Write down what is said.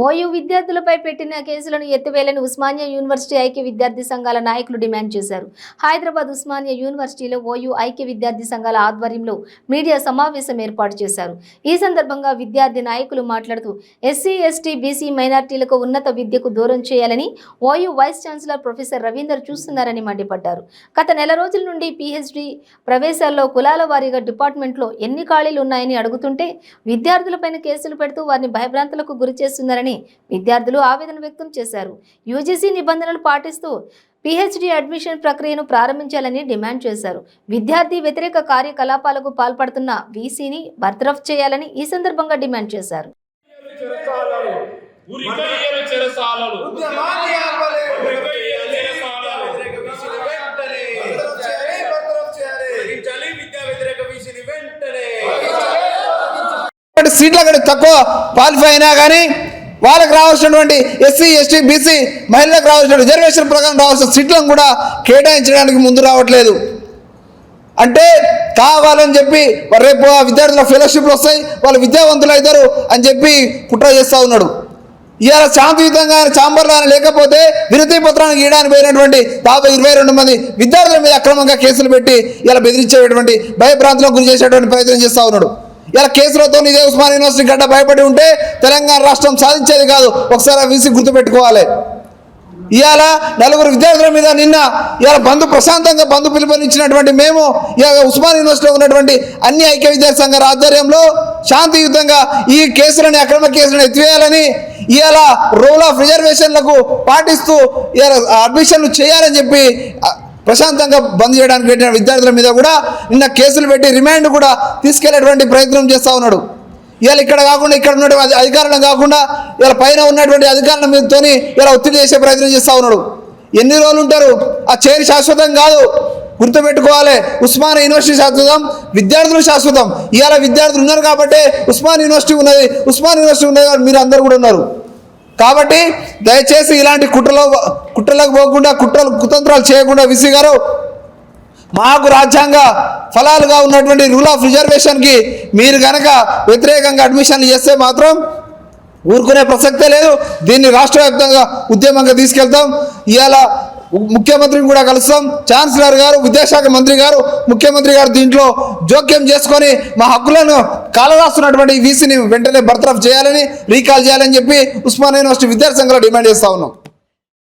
OU విద్యార్థులపై పెట్టిన కేసులను ఎత్తివేయాలని ఉస్మానియా యూనివర్సిటీ ఐక్య విద్యార్థి సంఘాల నాయకులు డిమాండ్ చేశారు. హైదరాబాద్ ఉస్మానియా యూనివర్సిటీలో ఓయూ ఐక్య విద్యార్థి సంఘాల ఆధ్వర్యంలో మీడియా సమావేశం ఏర్పాటు చేశారు. ఈ సందర్భంగా విద్యార్థి నాయకులు మాట్లాడుతూ ఎస్సీ, ఎస్టీ, బీసీ మైనార్టీలకు ఉన్నత విద్యకు దూరం చేయాలని OU vice chancellor professor Ravinder చూస్తున్నారని మండిపడ్డారు. గత నెల రోజుల నుండి పీహెచ్డీ ప్రవేశాల్లో కులాల వారీగా డిపార్ట్మెంట్లో ఎన్ని ఖాళీలు ఉన్నాయని అడుగుతుంటే విద్యార్థులపైన కేసులు పెడుతూ వారిని భయభ్రాంతులకు గురి చేస్తున్నారని విద్యార్థులు ఆవేదన వ్యక్తం చేశారు. యూజీసీ నిబంధనలు పాటిస్తూ పీహెచ్డీ అడ్మిషన్ ప్రక్రియను ప్రారంభించాలని డిమాండ్ చేశారు. విద్యార్థి వ్యతిరేక కార్యకలాపాలకు పాల్పడుతున్న వీసీని బర్తరఫ్ చేయాలని ఈ సందర్భంగా డిమాండ్ చేశారు. సీట్ల కంటే తక్కువ క్వాలిఫై అయినా కానీ వాళ్ళకి రావాల్సినటువంటి ఎస్సీ, ఎస్టీ, బీసీ మహిళలకు రావాల్సిన రిజర్వేషన్ ప్రకారం రావాల్సిన సీట్లను కూడా కేటాయించడానికి ముందు రావట్లేదు. అంటే కావాలని చెప్పి రేపు ఆ విద్యార్థుల ఫెలోషిప్లు వస్తాయి, వాళ్ళు విద్యావంతులు అవుతారు అని చెప్పి కుట్ర చేస్తూ ఉన్నాడు. ఇవాళ శాంతియుతంగా ఛాంబర్లో ఆయన లేకపోతే వినతి పత్రానికి ఇవ్వడానికి పోయినటువంటి 22 మంది విద్యార్థుల మీద అక్రమంగా కేసులు పెట్టి ఇలా బెదిరించేటువంటి భయభ్రాంతులకు గురి చేసేటువంటి ప్రయత్నం చేస్తూ ఉన్నాడు. ఇలా కేసులతో ఇదే ఉస్మానియా యూనివర్సిటీ గడ్డ భయపడి ఉంటే తెలంగాణ రాష్ట్రం సాధించేది కాదు. ఒకసారి వీసీ గుర్తుపెట్టుకోవాలి. ఇవాళ 4 విద్యార్థుల మీద నిన్న ఇవాళ ప్రశాంతంగా బంధు పిలుపునిచ్చినటువంటి మేము ఇవాళ ఉస్మానియా యూనివర్సిటీలో ఉన్నటువంటి అన్ని ఐక్య విద్యార్థి సంఘాల ఆధ్వర్యంలో శాంతియుతంగా ఈ కేసులని అక్రమ కేసులను ఎత్తివేయాలని ఇవాళ రూల్ ఆఫ్ రిజర్వేషన్లకు పాటిస్తూ ఇవాళ అడ్మిషన్లు చేయాలని చెప్పి ప్రశాంతంగా బంద్ చేయడానికి పెట్టిన విద్యార్థుల మీద కూడా నిన్న కేసులు పెట్టి రిమాండ్ కూడా తీసుకెళ్లేటువంటి ప్రయత్నం చేస్తూ ఉన్నాడు. ఇవాళ ఇక్కడ కాకుండా ఇక్కడ ఉన్నటువంటి అధికారులను కాకుండా ఇలా పైన ఉన్నటువంటి అధికారుల మీదతోని ఇలా ఒత్తిడి చేసే ప్రయత్నం చేస్తూ ఉన్నాడు. ఎన్ని రోజులు ఉంటారు? ఆ చైర్ శాశ్వతం కాదు, గుర్తుపెట్టుకోవాలి. ఉస్మానియా యూనివర్సిటీ శాశ్వతం, విద్యార్థులు శాశ్వతం. ఇవాళ విద్యార్థులు ఉన్నారు కాబట్టి ఉస్మానియా యూనివర్సిటీ ఉన్నది, ఉస్మానియా యూనివర్సిటీ ఉన్నది, మీరు అందరూ కూడా ఉన్నారు. కాబట్టి దయచేసి ఇలాంటి కుట్రలకు పోకుండా కుతంత్రాలు చేయకుండా వీసీ గారు మాకు రాజ్యాంగ ఫలాలుగా ఉన్నటువంటి రూల్ ఆఫ్ రిజర్వేషన్కి మీరు కనుక వ్యతిరేకంగా అడ్మిషన్లు చేస్తే మాత్రం ఊరుకునే ప్రసక్తే లేదు. దీన్ని రాష్ట్ర వ్యాప్తంగా ఉద్యమంగా తీసుకెళ్తాం. ఇవాళ ముఖ్యమంత్రిని కూడా కలుస్తాం. ఛాన్సలర్ గారు, విద్యాశాఖ మంత్రి గారు, ముఖ్యమంత్రి గారు దీంట్లో జోక్యం చేసుకొని మా హక్కులను కాలరాస్తున్నటువంటి వీసీని వెంటనే బర్తరఫ్ చేయాలని, రీకాల్ చేయాలని చెప్పి ఉస్మానియా యూనివర్సిటీ విద్యార్థి సంఘాలు డిమాండ్ చేస్తూ ఉన్నాం.